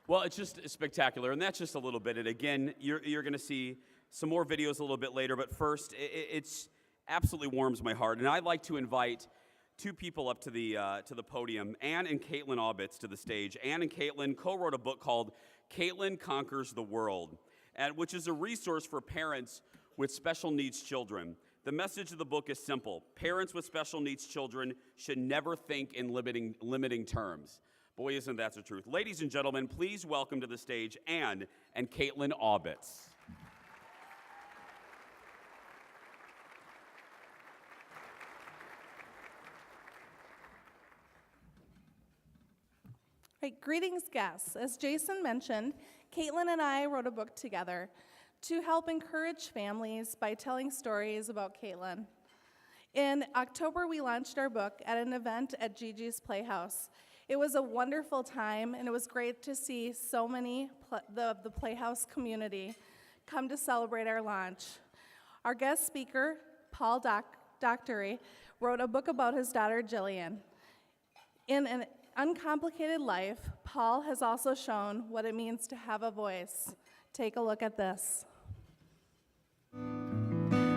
Well, it's just spectacular, and that's just a little bit. And again, you're going to see some more videos a little bit later, but first, it's absolutely warms my heart. And I'd like to invite two people up to the podium, Ann and Caitlin Aubitz to the stage. Ann and Caitlin co-wrote a book called Caitlin Conquers the World, which is a resource for parents with special needs children. The message of the book is simple. Parents with special needs children should never think in limiting terms. Boy, isn't that the truth. Ladies and gentlemen, please welcome to the stage Ann and Caitlin Aubitz. Right, greetings, guests. As Jason mentioned, Caitlin and I wrote a book together to help encourage families by telling stories about Caitlin. In October, we launched our book at an event at GiGi's Playhouse. It was a wonderful time, and it was great to see so many the Playhouse community come to celebrate our launch. Our guest speaker, Paul Daugherty, wrote a book about his daughter, Jillian. In an Uncomplicated Life, Paul has also shown what it means to have a voice. Take a look at this.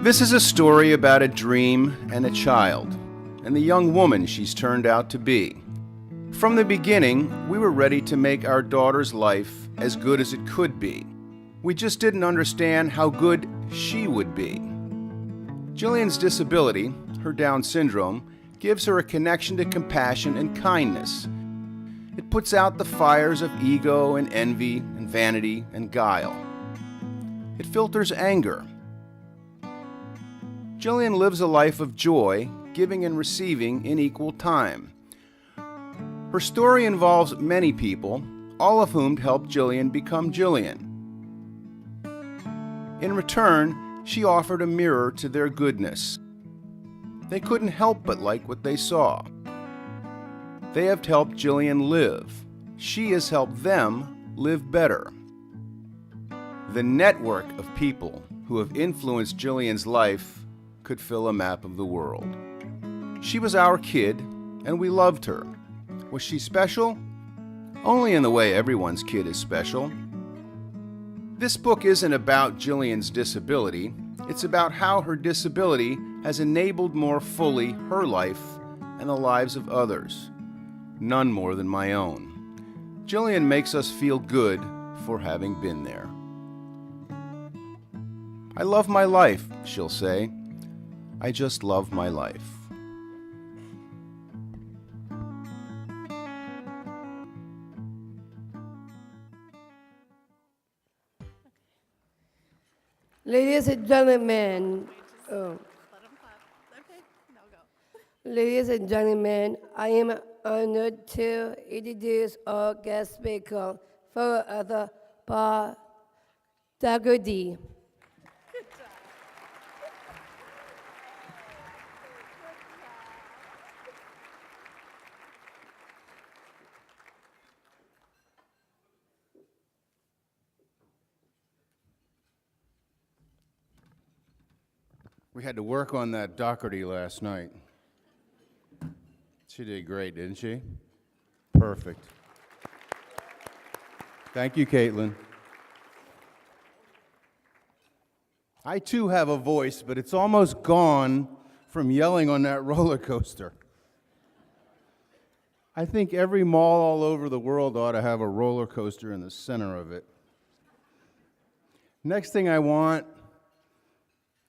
This is a story about a dream and a child, and the young woman she's turned out to be. From the beginning, we were ready to make our daughter's life as good as it could be. We just didn't understand how good she would be. Jillian's disability, her Down syndrome, gives her a connection to compassion and kindness. It puts out the fires of ego and envy and vanity and guile. It filters anger. Jillian lives a life of joy, giving and receiving in equal time. Her story involves many people, all of whom helped Jillian become Jillian. In return, she offered a mirror to their goodness. They couldn't help but like what they saw. They have helped Jillian live. She has helped them live better. The network of people who have influenced Jillian's life could fill a map of the world. She was our kid, and we loved her. Was she special? Only in the way everyone's kid is special. This book isn't about Jillian's disability. It's about how her disability has enabled more fully her life and the lives of others, none more than my own. Jillian makes us feel good for having been there. I love my life, she'll say. I just love my life. Ladies and gentlemen, ladies and gentlemen, I am honored to introduce our guest speaker for other Paul Daugherty. We had to work on that Daugherty last night. She did great, didn't she? Perfect. Thank you, Caitlin. I too have a voice, but it's almost gone from yelling on that roller coaster. I think every mall all over the world ought to have a roller coaster in the center of it. Next thing I want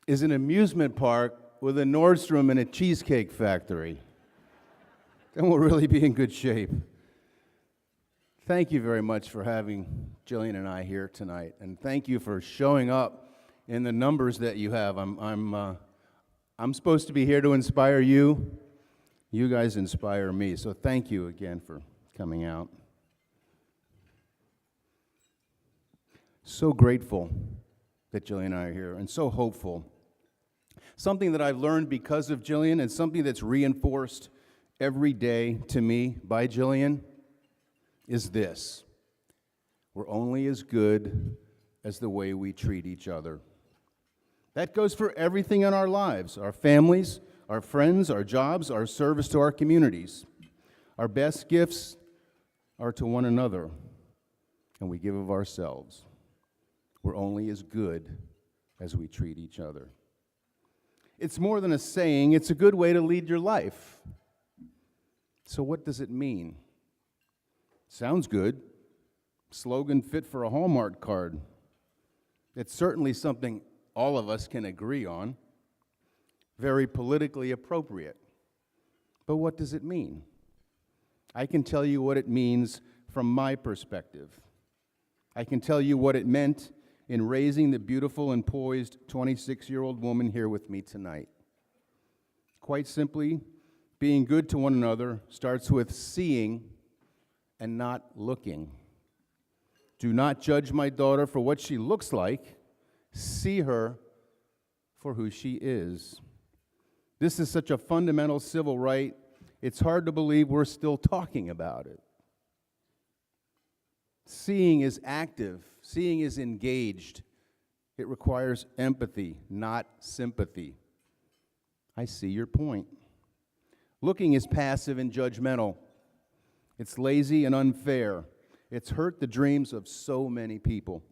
is an amusement park with a Nordstrom and a cheesecake factory. Then we'll really be in good shape. Thank you very much for having Jillian and I here tonight, and thank you for showing up in the numbers that you have. I'm supposed to be here to inspire you. You guys inspire me, so thank you again for coming out. So grateful that Jillian and I are here, and so hopeful. Something that I've learned because of Jillian, and something that's reinforced every day to me by Jillian, is this: we're only as good as the way we treat each other. That goes for everything in our lives, our families, our friends, our jobs, our service to our communities. Our best gifts are to one another. and we give of ourselves. We're only as good as we treat each other. It's more than a saying, it's a good way to lead your life. So what does it mean? Sounds good. Slogan fit for a Hallmark card. It's certainly something all of us can agree on. Very politically appropriate. But what does it mean? I can tell you what it means from my perspective. I can tell you what it meant in raising the beautiful and poised 26-year-old woman here with me tonight. Quite simply, being good to one another starts with seeing and not looking. Do not judge my daughter for what she looks like. See her for who she is. This is such a fundamental civil right, it's hard to believe we're still talking about it. Seeing is active. Seeing is engaged. It requires empathy, not sympathy. I see your point. Looking is passive and judgmental. It's lazy and unfair. It's hurt the dreams of so many people.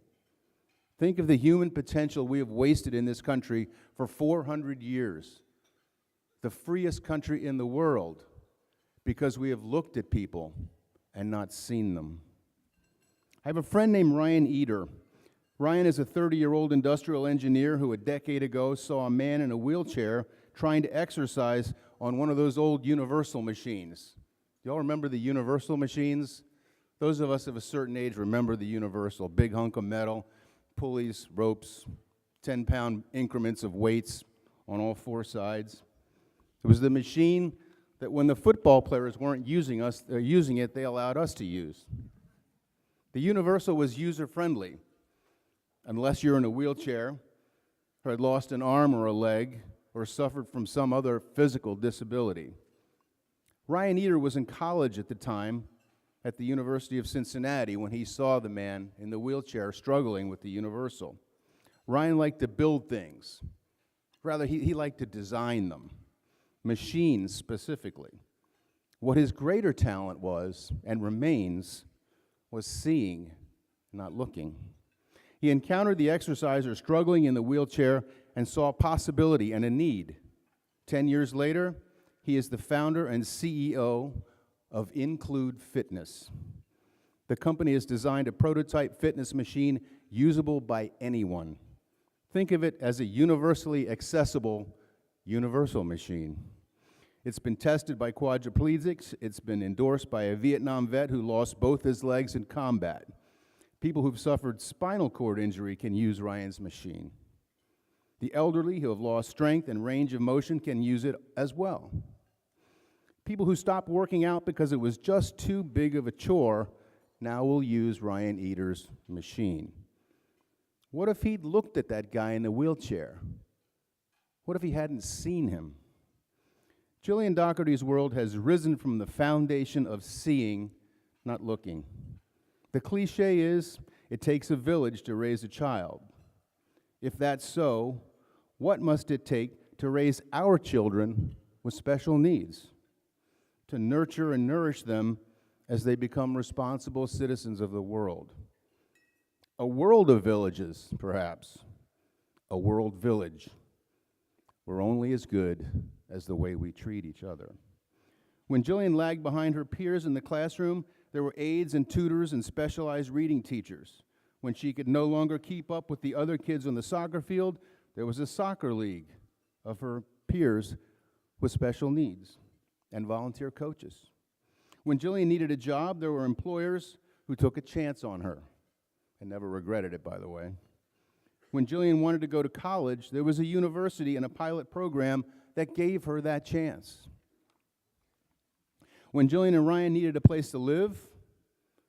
Think of the human potential we have wasted in this country for 400 years. The freest country in the world, because we have looked at people and not seen them. I have a friend named Ryan Eder. Ryan is a 30-year-old industrial engineer who a decade ago saw a man in a wheelchair trying to exercise on one of those old Universal machines. Y'all remember the Universal machines? Those of us of a certain age remember the Universal. Big hunk of metal, pulleys, ropes, 10-pound increments of weights on all four sides. It was the machine that when the football players weren't using it, they allowed us to use. The Universal was user-friendly, unless you're in a wheelchair, or had lost an arm or a leg, or suffered from some other physical disability. Ryan Eder was in college at the time at the University of Cincinnati when he saw the man in the wheelchair struggling with the Universal. Ryan liked to build things. Rather, he liked to design them, machines specifically. What his greater talent was, and remains, was seeing, not looking. He encountered the exerciser struggling in the wheelchair and saw possibility and a need. 10 years later, he is the founder and CEO of Include Fitness. The company has designed a prototype fitness machine usable by anyone. Think of it as a universally accessible universal machine. It's been tested by quadriplegics. It's been endorsed by a Vietnam vet who lost both his legs in combat. People who've suffered spinal cord injury can use Ryan's machine. The elderly who have lost strength and range of motion can use it as well. People who stopped working out because it was just too big of a chore now will use Ryan Eder's machine. What if he'd looked at that guy in the wheelchair? What if he hadn't seen him? Jillian Daugherty's world has risen from the foundation of seeing, not looking. The cliche is, it takes a village to raise a child. If that's so, what must it take to raise our children with special needs? To nurture and nourish them as they become responsible citizens of the world. A world of villages, perhaps. A world village. We're only as good as the way we treat each other. When Jillian lagged behind her peers in the classroom, there were aides and tutors and specialized reading teachers. When she could no longer keep up with the other kids on the soccer field, there was a soccer league of her peers with special needs and volunteer coaches. When Jillian needed a job, there were employers who took a chance on her and never regretted it, by the way. When Jillian wanted to go to college, there was a university and a pilot program that gave her that chance. When Jillian and Ryan needed a place to live,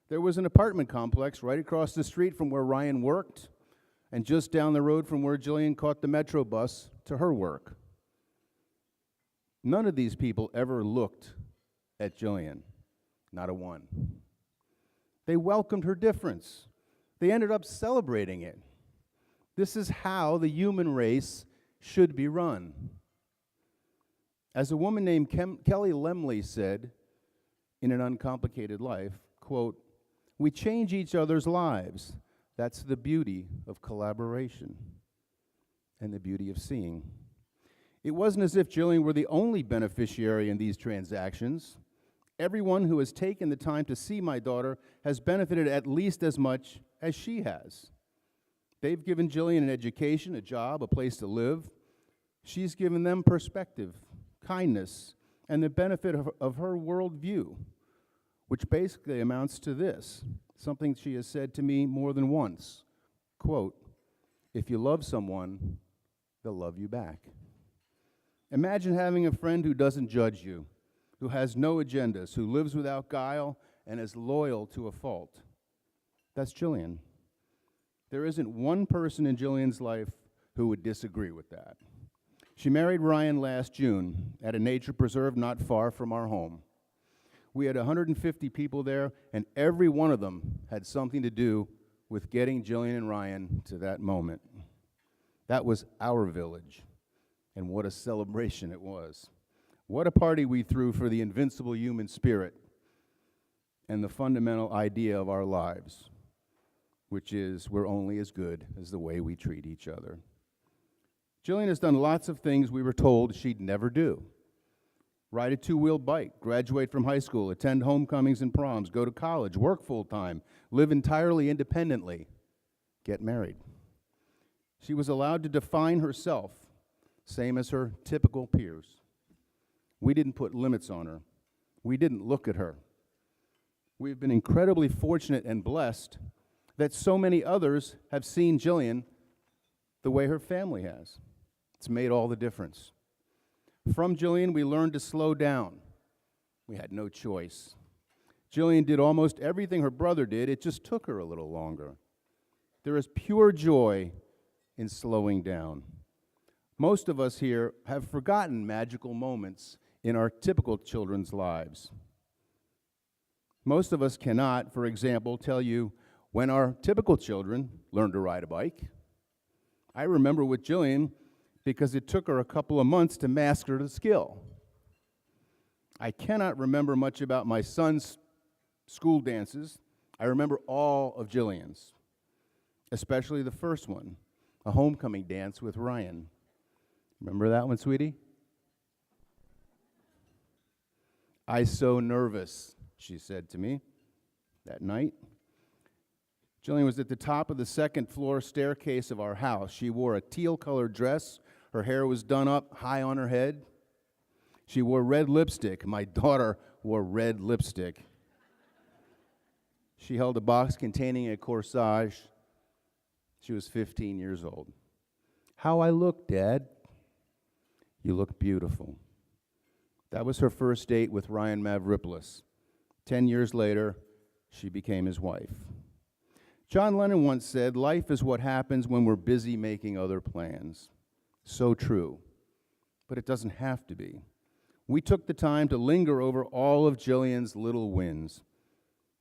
there was an apartment complex right across the street from where Ryan worked and just down the road from where Jillian caught the metro bus to her work. None of these people ever looked at Jillian, not a one. They welcomed her difference. They ended up celebrating it. This is how the human race should be run. As a woman named Kelly Lemley said in An Uncomplicated Life, quote, We change each other's lives. That's the beauty of collaboration and the beauty of seeing. It wasn't as if Jillian were the only beneficiary in these transactions. Everyone who has taken the time to see my daughter has benefited at least as much as she has. They've given Jillian an education, a job, a place to live. She's given them perspective, kindness, and the benefit of her worldview, which basically amounts to this, something she has said to me more than once, quote, "If you love someone, they'll love you back." Imagine having a friend who doesn't judge you, who has no agendas, who lives without guile and is loyal to a fault. That's Jillian. There isn't one person in Jillian's life who would disagree with that. She married Ryan last June at a nature preserve not far from our home. We had 150 people there, and every one of them had something to do with getting Jillian and Ryan to that moment. That was our village, and what a celebration it was. What a party we threw for the invincible human spirit and the fundamental idea of our lives, which is we're only as good as the way we treat each other. Jillian has done lots of things we were told she'd never do. Ride a two-wheel bike, graduate from high school, attend homecomings and proms, go to college, work full-time, live entirely independently, get married. She was allowed to define herself, same as her typical peers. We didn't put limits on her. We didn't look at her. We've been incredibly fortunate and blessed that so many others have seen Jillian the way her family has. It's made all the difference. From Jillian, we learned to slow down. We had no choice. Jillian did almost everything her brother did. It just took her a little longer. There is pure joy in slowing down. Most of us here have forgotten magical moments in our typical children's lives. Most of us cannot, for example, tell you when our typical children learned to ride a bike. I remember with Jillian because it took her a couple of months to master the skill. I cannot remember much about my son's school dances. I remember all of Jillian's, especially the first one, a homecoming dance with Ryan. Remember that one, sweetie? "I so nervous," she said to me that night. Jillian was at the top of the second floor staircase of our house. She wore a teal-colored dress. Her hair was done up high on her head. She wore red lipstick. My daughter wore red lipstick. She held a box containing a corsage. She was 15 years old. "How I look, Dad?" "You look beautiful." That was her first date with Ryan Mavropoulos. 10 years later, she became his wife. John Lennon once said, "Life is what happens when we're busy making other plans." So true, but it doesn't have to be. We took the time to linger over all of Jillian's little wins.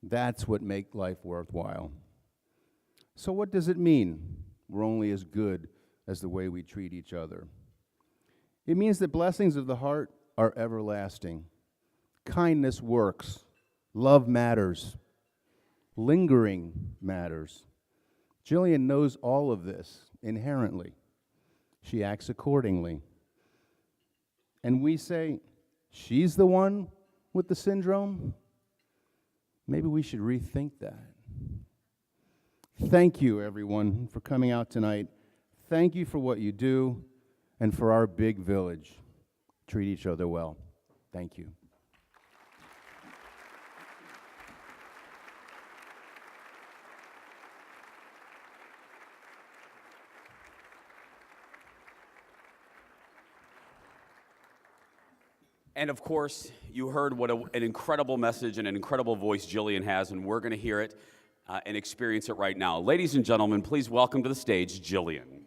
That's what makes life worthwhile. So what does it mean we're only as good as the way we treat each other? It means that blessings of the heart are everlasting. Kindness works. Love matters. Lingering matters. Jillian knows all of this inherently. She acts accordingly. And we say, she's the one with the syndrome? Maybe we should rethink that. Thank you, everyone, for coming out tonight. Thank you for what you do and for our big village. Treat each other well. Thank you. And of course, you heard what an incredible message and an incredible voice Jillian has, and we're going to hear it and experience it right now. Ladies and gentlemen, please welcome to the stage Jillian.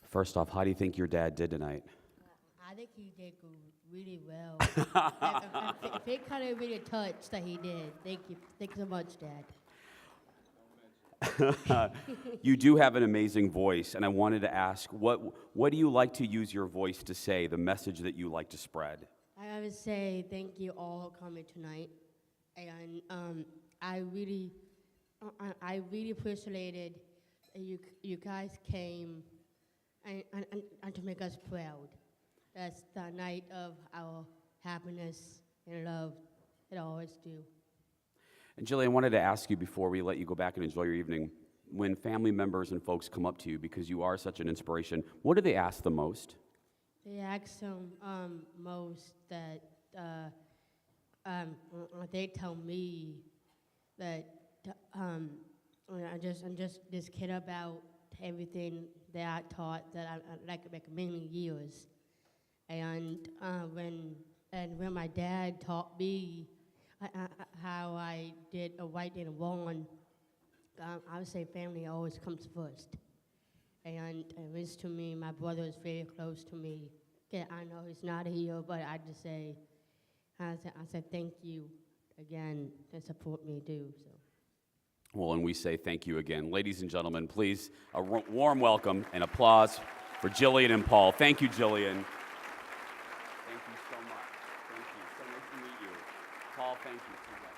First off, how do you think your dad did tonight? I think he did really well. They kind of really touched that he did. Thank you. Thank you so much, Dad. You do have an amazing voice, and I wanted to ask, what do you like to use your voice to say, the message that you like to spread? I would say thank you all for coming tonight, and I really appreciated you guys came and to make us proud. That's the night of our happiness and love. It always do. And Jillian, I wanted to ask you before we let you go back and enjoy your evening, when family members and folks come up to you because you are such an inspiration, what do they ask the most? They ask them most that they tell me that I'm just this kid about everything that I taught that I like many years, and when my dad taught me how I did a right and a wrong, I would say family always comes first. And it was to me, my brother is very close to me. Okay, I know he's not here, but I said thank you again to support me too. So. Well, and we say thank you again. Ladies and gentlemen, please, a warm welcome and applause for Jillian and Paul. Thank you, Jillian. Thank you so much. Thank you. So nice to meet you. Paul, thank you so much.